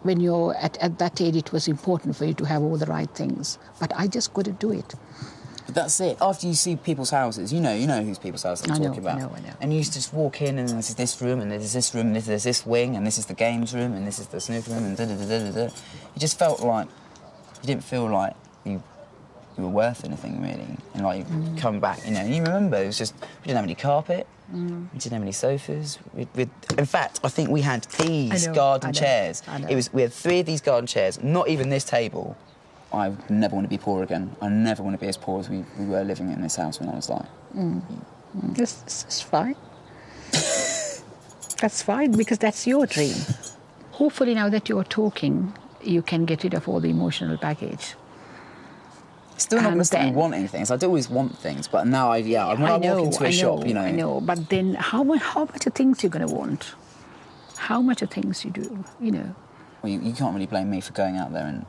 when you're at that age, it was important for you to have all the right things. But I just couldn't do it. But that's it. After you see people's houses, you know whose people's houses I'm talking about. I know. And you used to just walk in and there's this room and there's this room and there's this wing and this is the games room and this is the snooker room and da-da-da-da-da. You just felt like, you didn't feel like you were worth anything, really. And, like, you come back, you know, and you remember, it was just, we didn't have any carpet, we didn't have any sofas. In fact, I think we had these garden chairs. We had 3 of these garden chairs, not even this table. I never want to be poor again. I never want to be as poor as we were living in this house when I was like... This is fine. That's fine, because that's your dream. Hopefully, now that you're talking, you can get rid of all the emotional baggage. Still not necessarily wanting things. I do always want things, but now when I walk into a shop, you know... I know, but then how much of things you're going to want? How much of things you do, you know? Well, you can't really blame me for going out there and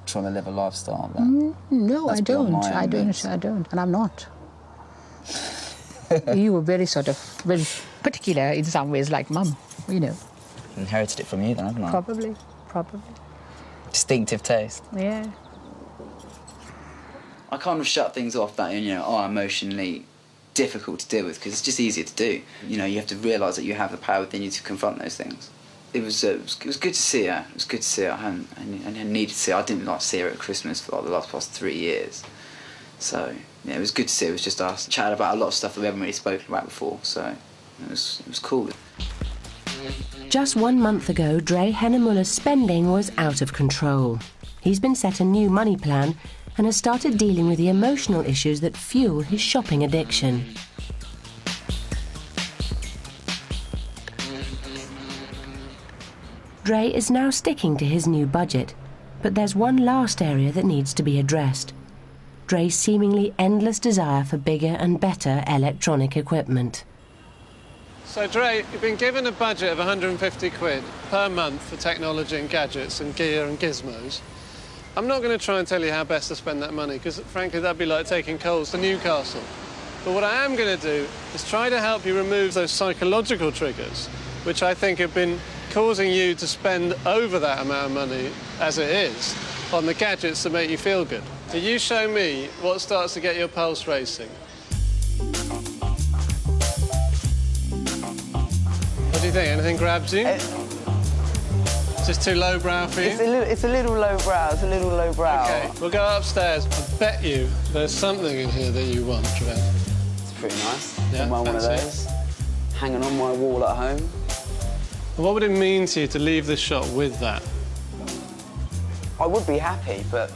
trying to live a lifestyle that... No, I don't. I don't, and I'm not. You were very very particular in some ways, like Mum, you know. Inherited it from you then, haven't I? Probably. Distinctive taste. Yeah. I kind of shut things off that, you know, are emotionally difficult to deal with because it's just easier to do. You know, you have to realise that you have the power within you to confront those things. It was good to see her. It was good to see her. I needed to see her. I didn't see her at Christmas for like the past 3 years. So, yeah, it was good to see her. It was just us chatting about a lot of stuff that we haven't really spoken about before. So, it was cool. Just 1 month ago, Dre Hennemuller's spending was out of control. He's been set a new money plan and has started dealing with the emotional issues that fuel his shopping addiction. Dre is now sticking to his new budget, but there's one last area that needs to be addressed. Dre's seemingly endless desire for bigger and better electronic equipment. So, Dre, you've been given a budget of 150 quid per month for technology and gadgets and gear and gizmos. I'm not going to try and tell you how best to spend that money, because, frankly, that'd be like taking coals to Newcastle. But what I am going to do is try to help you remove those psychological triggers, which I think have been causing you to spend over that amount of money, as it is, on the gadgets that make you feel good. So you show me what starts to get your pulse racing. What do you think? Anything grabs you? Just too lowbrow for you? It's a little lowbrow. It's a little lowbrow. OK, we'll go upstairs. I bet you there's something in here that you want, Dre. It's pretty nice. Yeah, one of those. Hanging on my wall at home. What would it mean to you to leave this shop with that? I would be happy, but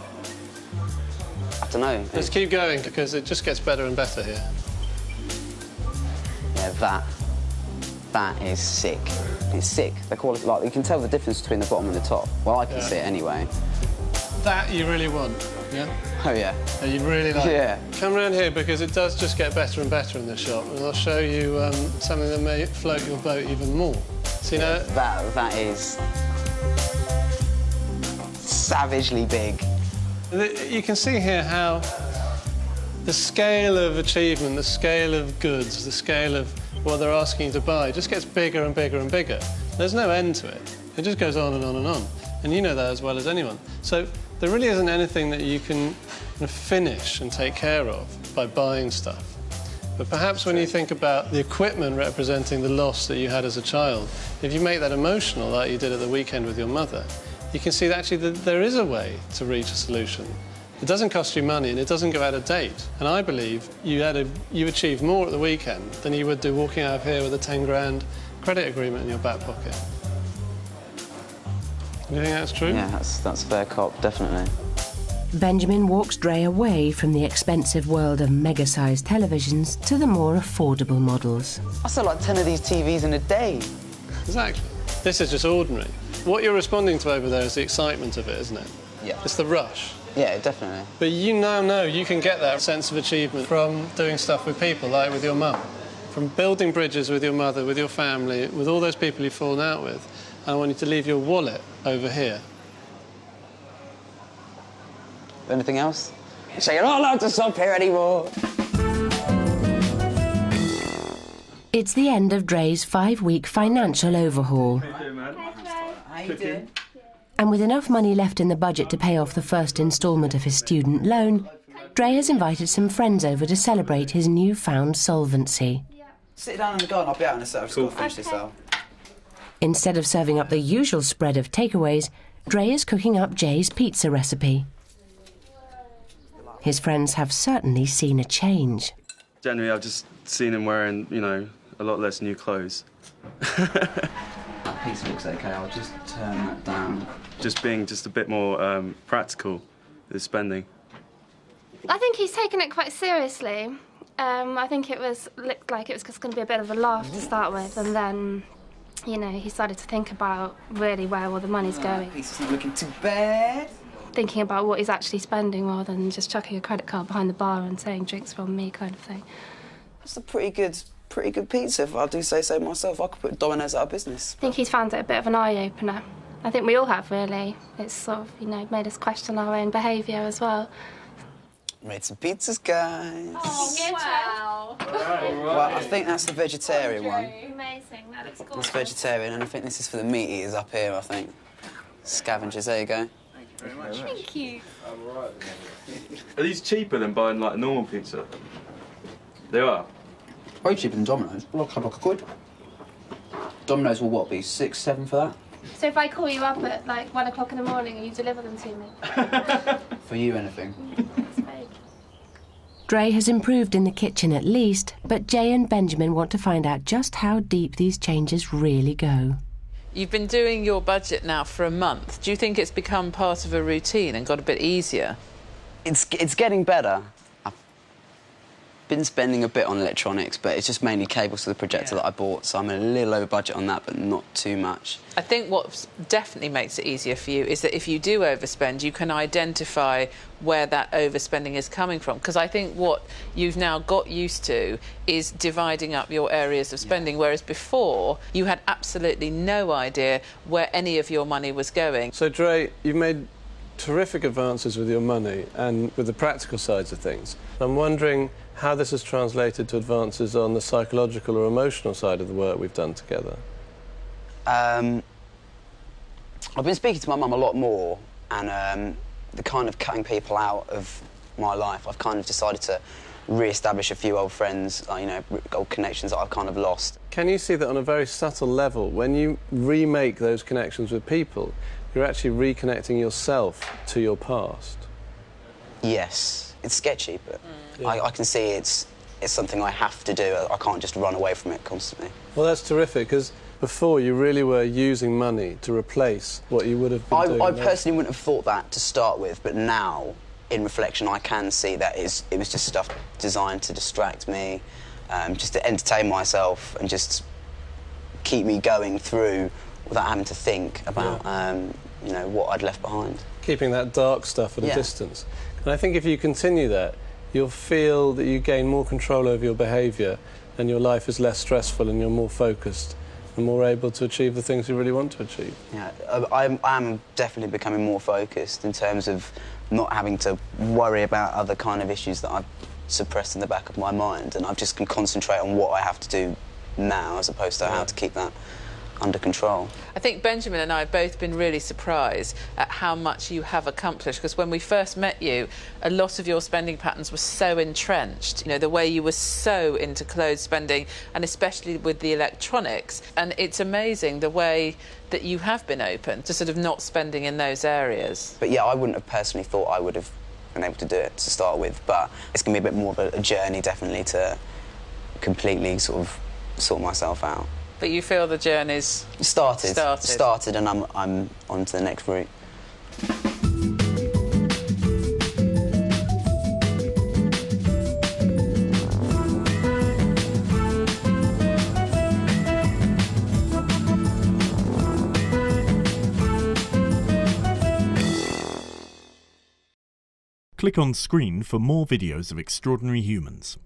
I don't know. Let's keep going, because it just gets better and better here. Yeah, that is sick. It's sick. The quality, like, you can tell the difference between the bottom and the top. Well, I can see it anyway. That you really want, yeah? Oh, yeah. And you really like it? Come round here, because it does just get better and better in this shop, and I'll show you something that may float your boat even more. So, you know... That is savagely big. You can see here how the scale of achievement, the scale of goods, the scale of what they're asking you to buy just gets bigger and bigger and bigger. There's no end to it. It just goes on and on and on. And you know that as well as anyone. So there really isn't anything that you can finish and take care of by buying stuff. But perhaps when you think about the equipment representing the loss that you had as a child, if you make that emotional like you did at the weekend with your mother, you can see that actually there is a way to reach a solution. It doesn't cost you money and it doesn't go out of date. And I believe you achieved more at the weekend than you would do walking out of here with a 10 grand credit agreement in your back pocket. You think that's true? Yeah, that's fair cop, definitely. Benjamin walks Dre away from the expensive world of mega-sized televisions to the more affordable models. I sell like 10 of these TVs in a day. Exactly. This is just ordinary. What you're responding to over there is the excitement of it, isn't it? Yeah. It's the rush. Yeah, definitely. But you now know you can get that sense of achievement from doing stuff with people, like with your mum. From building bridges with your mother, with your family, with all those people you've fallen out with. And I want you to leave your wallet over here. Anything else? So you're not allowed to stop here anymore. It's the end of Dre's 5-week financial overhaul. How you doing? And with enough money left in the budget to pay off the first instalment of his student loan, Dre has invited some friends over to celebrate his newfound solvency. Sit down in the garden, I'll be out in a sec. I've just got to finish this out. Instead of serving up the usual spread of takeaways, Dre is cooking up Jay's pizza recipe. His friends have certainly seen a change. Generally, I've just seen him wearing, you know, a lot less new clothes. That piece looks okay, I'll just turn that down. Just being just a bit more practical with spending. I think he's taken it quite seriously. I think looked like it was just going to be a bit of a laugh to start with, and then, you know, he started to think about really where all the money's going. Piece is not looking too bad. Thinking about what he's actually spending rather than just chucking a credit card behind the bar and saying drinks from me kind of thing. That's a pretty good pizza, if I do say so myself. I could put Domino's out of business. I think he's found it a bit of an eye-opener. I think we all have, really. It's sort of, you know, made us question our own behaviour as well. Made some pizzas, guys. Oh, wow. Well, I think that's the vegetarian one. Amazing, that looks gorgeous. That's vegetarian, and I think this is for the meat eaters up here, I think. Scavengers, there you go. Thank you very much. Thank you. Are these cheaper than buying, like, a normal pizza? They are? Way cheaper than Domino's. Well, a couple of quid. Domino's will, what, be 6, 7 for that? So if I call you up at, like, 1 o'clock in the morning, you deliver them to me? For you, anything. Dre has improved in the kitchen at least, but Jay and Benjamin want to find out just how deep these changes really go. You've been doing your budget now for a month. Do you think it's become part of a routine and got a bit easier? It's getting better. I've been spending a bit on electronics, but it's just mainly cables to the projector that I bought, so I'm a little over budget on that, but not too much. I think what definitely makes it easier for you is that if you do overspend, you can identify where that overspending is coming from. Because I think what you've now got used to is dividing up your areas of spending, whereas before you had absolutely no idea where any of your money was going. So, Dre, you've made terrific advances with your money and with the practical sides of things. I'm wondering how this has translated to advances on the psychological or emotional side of the work we've done together. I've been speaking to my mum a lot more, and the kind of cutting people out of my life, I've kind of decided to re-establish a few old friends, you know, old connections that I've kind of lost. Can you see that on a very subtle level, when you remake those connections with people, you're actually reconnecting yourself to your past? Yes. It's sketchy, but I can see it's something I have to do. I can't just run away from it constantly. Well, that's terrific, because before you really were using money to replace what you would have been doing. I personally wouldn't have thought that to start with, but now, in reflection, I can see that it was just stuff designed to distract me, just to entertain myself and just keep me going through without having to think about, you know, what I'd left behind. Keeping that dark stuff at a distance. And I think if you continue that, you'll feel that you gain more control over your behaviour and your life is less stressful and you're more focused and more able to achieve the things you really want to achieve. Yeah, I'm definitely becoming more focused in terms of not having to worry about other kind of issues that I've suppressed in the back of my mind, and I just can concentrate on what I have to do now as opposed to how to keep that under control. I think Benjamin and I have both been really surprised at how much you have accomplished, because when we first met you, a lot of your spending patterns were so entrenched. You know, the way you were so into clothes spending, and especially with the electronics. And it's amazing the way that you have been open to sort of not spending in those areas. But yeah, I wouldn't have personally thought I would have been able to do it to start with, but it's going to be a bit more of a journey, definitely, to completely sort of sort myself out. But you feel the journey's started, and I'm on to the next route. Click on screen for more videos of Extraordinary Humans.